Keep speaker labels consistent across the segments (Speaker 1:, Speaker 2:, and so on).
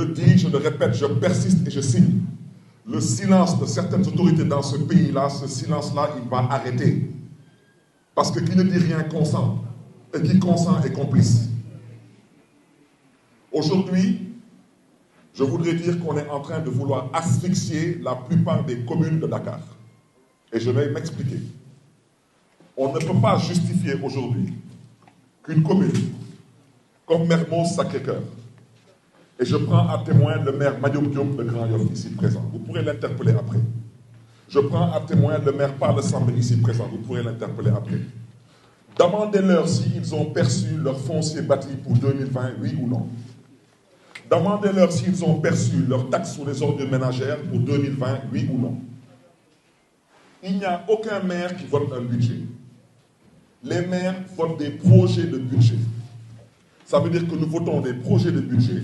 Speaker 1: Je dis, je le répète, je persiste et je signe. Le silence de certaines autorités dans ce pays-là, ce silence-là, il va arrêter. Parce que qui ne dit rien consent, et qui consent est complice. Aujourd'hui, je voudrais dire qu'on est en train de vouloir asphyxier la plupart des communes de Dakar. Et je vais m'expliquer. On ne peut pas justifier aujourd'hui qu'une commune comme Mermoz Sacré-Cœur, et je prends à témoin le maire Madiop Diop de Grand Yoff ici présent, vous pourrez l'interpeller après. Je prends à témoin le maire Parle Sambe ici présent, vous pourrez l'interpeller après. Demandez-leur s'ils ont perçu leur foncier bâti pour 2020, oui ou non. Demandez-leur s'ils ont perçu leur taxe sur les ordures ménagères pour 2020, oui ou non. Il n'y a aucun maire qui vote un budget. Les maires votent des projets de budget. Ça veut dire que nous votons des projets de budget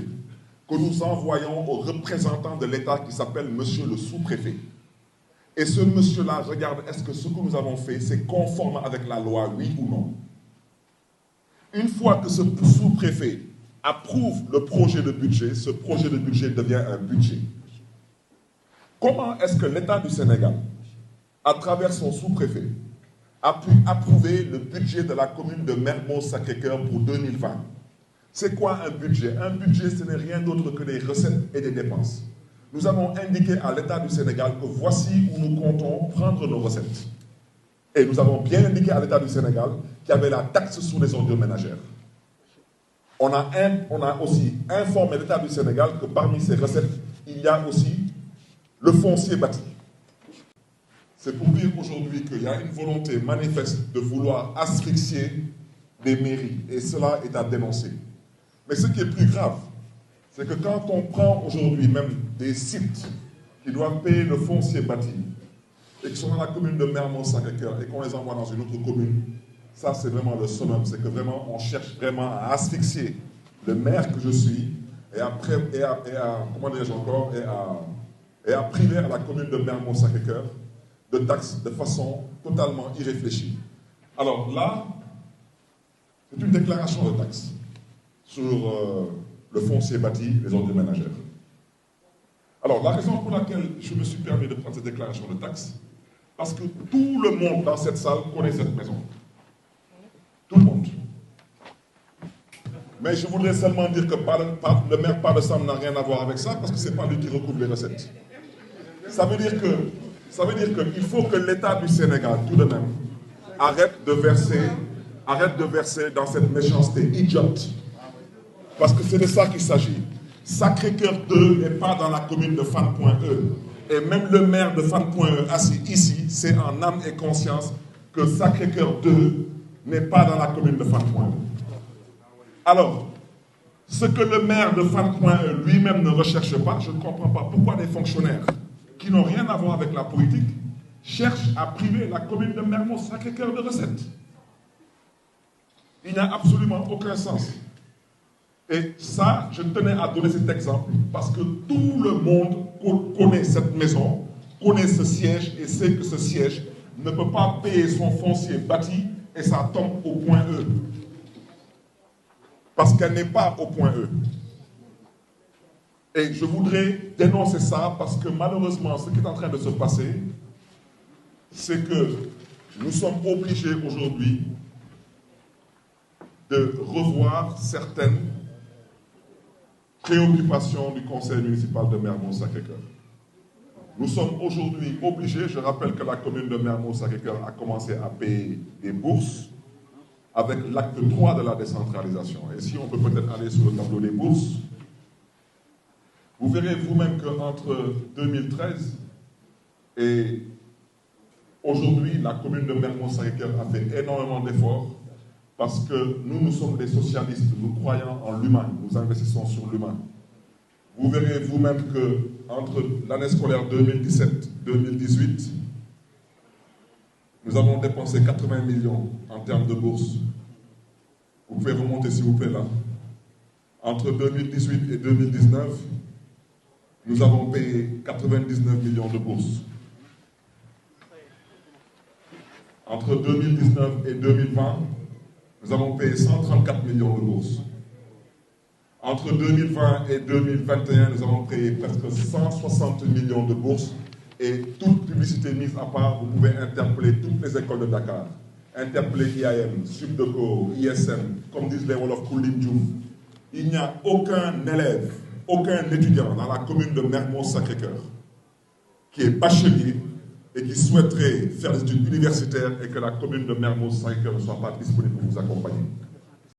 Speaker 1: que nous envoyons aux représentants de l'État qui s'appelle monsieur le sous-préfet. Et ce monsieur-là regarde est-ce que ce que nous avons fait, c'est conforme avec la loi, oui ou non. Une fois que ce sous-préfet approuve le projet de budget, ce projet de budget devient un budget. Comment est-ce que l'État du Sénégal, à travers son sous-préfet, a pu approuver le budget de la commune de Mermoz Sacré-Cœur pour 2020? C'est quoi un budget? Un budget, ce n'est rien d'autre que des recettes et des dépenses. Nous avons indiqué à l'État du Sénégal que voici où nous comptons prendre nos recettes. Et nous avons bien indiqué à l'État du Sénégal qu'il y avait la taxe sur les ordures ménagères. On a aussi informé l'État du Sénégal que parmi ces recettes, il y a aussi le foncier bâti. C'est pour dire aujourd'hui qu'il y a une volonté manifeste de vouloir asphyxier des mairies. Et cela est à dénoncer. Mais ce qui est plus grave, c'est que quand on prend aujourd'hui même des sites qui doivent payer le foncier bâti et qui sont dans la commune de Mermoz Sacré-Cœur et qu'on les envoie dans une autre commune, ça c'est vraiment le summum. C'est que vraiment on cherche vraiment à asphyxier le maire que je suis et à priver à la commune de Mermoz Sacré-Cœur de taxes de façon totalement irréfléchie. Alors là, c'est une déclaration de taxes sur le foncier bâti, les ordures ménagères. Alors, la raison pour laquelle je me suis permis de prendre cette déclaration de taxes, parce que tout le monde dans cette salle connaît cette maison. Tout le monde. Mais je voudrais seulement dire que le maire Parle Sambe n'a rien à voir avec ça, parce que ce n'est pas lui qui recouvre les recettes. Ça veut dire qu'il faut que l'État du Sénégal, tout de même, arrête de verser dans cette méchanceté idiote. Parce que c'est de ça qu'il s'agit. Sacré-Cœur 2 n'est pas dans la commune de Fan.E. Et même le maire de Fan.E assis ici, c'est en âme et conscience que Sacré-Cœur 2 n'est pas dans la commune de Fan.E. Alors, ce que le maire de Fan.E lui-même ne recherche pas, je ne comprends pas pourquoi des fonctionnaires qui n'ont rien à voir avec la politique cherchent à priver la commune de Mermoz Sacré-Cœur de recettes. Il n'y a absolument aucun sens. Et ça, je tenais à donner cet exemple parce que tout le monde connaît cette maison, connaît ce siège et sait que ce siège ne peut pas payer son foncier bâti et ça tombe au point E. Parce qu'elle n'est pas au point E. Et je voudrais dénoncer ça parce que malheureusement, ce qui est en train de se passer, c'est que nous sommes obligés aujourd'hui de revoir certaines préoccupations du conseil municipal de Mermoz Sacré-Cœur. Nous sommes aujourd'hui obligés, je rappelle que la commune de Mermoz Sacré-Cœur a commencé à payer des bourses avec l'acte 3 de la décentralisation. Et si on peut peut-être aller sur le tableau des bourses, vous verrez vous-même qu'entre 2013 et aujourd'hui, la commune de Mermoz Sacré-Cœur a fait énormément d'efforts parce que nous sommes des socialistes, nous croyons en l'humain, nous investissons sur l'humain. Vous verrez vous-même qu'entre l'année scolaire 2017-2018, nous avons dépensé 80 millions en termes de bourses. Vous pouvez remonter s'il vous plaît là. Entre 2018 et 2019, nous avons payé 99 millions de bourses. Entre 2019 et 2020, nous avons payé 134 millions de bourses. Entre 2020 et 2021, nous avons créé presque 160 millions de bourses et toute publicité mise à part, vous pouvez interpeller toutes les écoles de Dakar. Interpeller IAM, Subdeco, ISM, comme disent les Wolofs Koulim Diouf. Il n'y a aucun élève, aucun étudiant dans la commune de Mermoz-Sacré-Cœur qui est bachelier et qui souhaiterait faire des études universitaires et que la commune de Mermoz-Sacré-Cœur ne soit pas disponible pour vous accompagner.